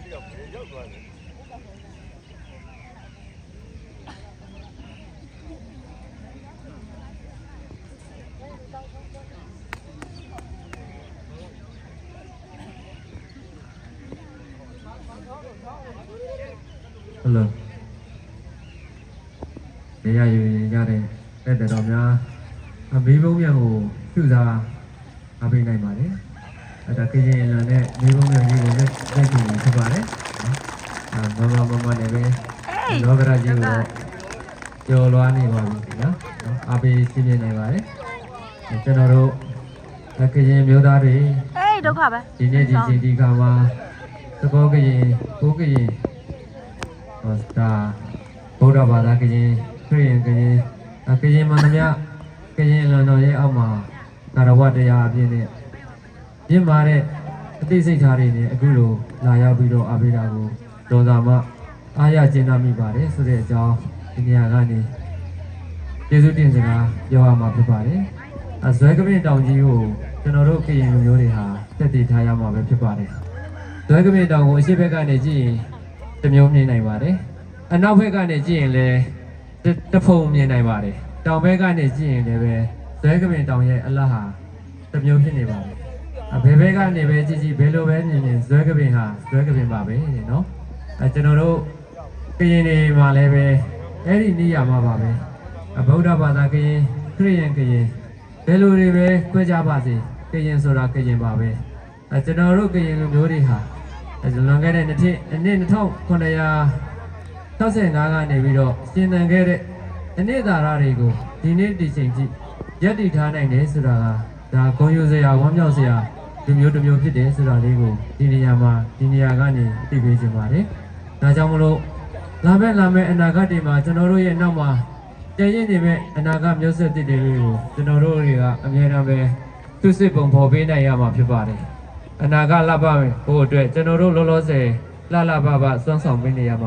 Hello. Để ra ra đây để đồng nha. Bí bông nhà ngủ cứ ra bên này mà đấy. Ở cái gì là nè bí bông nhà gì đấy đây thì không phải đấy. Mama này về nó cái gì rồi cho loan này vào nhá. Bên xin này vào đấy. Cho nó đâu cái gì miêu tả đi. Ê đâu hả bé? Chị này chị đi cả mà có cái gì ta bố đã bảo là cái gì mà cái gì là nói ông mà ta đã qua đây à bên này nhưng mà đấy tí sinh thà này cứ lo là ya bị lo à bị ra go rồi ra mà ai ya trên nam mi bà đấy số đấy cho cái nhà cái nàyကျေးဇူးတင်စကားပြောရမှာဖြစ်ပါတယ်။ဇွဲကပင်တောင်ကြီးကိုကျွန်တော်တို့ကရင်လူမျိုးတွေဟာတက်တည်ထားရမှာပဲဖြစ်ပါတယ်။ဇွဲကပင်တောင်ကိုအရှိဘက်ကနေကြည့်ရင်တစ်မျိုးမြင်နိုင်ပါတယ်။အနောက်ဘက်ကနေကြည့်ရင်လည်းတစ်ဖုံမြင်နိုင်ပါတယ်။တောင်ဘက်ကနေကြည့်ရင်လည်းပဲဇွဲကပင်တောင်ရဲ့အလတ်ဟာတစ်မျိုးဖြစ်နေပါတယ်။ဘယ်ဘက်ကနေပဲကြည့်ကြည့်ဘယ်လိုပဲမြင်မြင်ဇွဲကပင်ဟာဇွဲကပင်ပါပဲနော်။ကျွန်တော်တို့ကရင်တွေမှာလည်းပဲအဲ့ဒီနေရာမှာပါပဲဗုဒ္ဓဘာသာကရင်ခရစ်ယာန်ကရင်ဘယ်လိုတွေပဲခွဲခြားပါစေကရင်ဆိုတာကရင်ပါပဲကျွန်တော်တို့ကရင်လူမျိုးတွေဟာလွန်ခဲ့တဲ့နှစ်2965ကနေပြီးတော့ရှင်သန်ခဲ့တဲ့အနှစ်သာရတွေကိုဒီနေ့ဒီချိန်ထိရပ်တည်ထားနိုင်တယ်ဆိုတာကဒါဂုဏ်ယူစရာဝမ်းမြောက်စရာလူမျိုးတစ်မျိုးဖြစ်တယ်ဆိုတာလေးကိုဒီနေရာကနေသိပေးချင်ပါတယ်ဒါကြောင့်မလို့လာမယ့်အနာဂတ်တွေမှာကျွန်တော်တို့ရဲ့နောက်မှာကျန်ရည်နေမဲ့အနာဂတ်မျိုးဆက်တစ်တွေကိုကျွန်တော်တို့တွေကအမြဲတမ်းပဲသူစစ်ပုံဖော်ပေးနိုင်ရမှာဖြစ်ပါတယ်အနာဂတ်လှပမယ်ဟိုအတွက်ကျွန်တော်တို့လောလောဆယ်လှပစွမ်းဆောင်ပေးနေရမှာ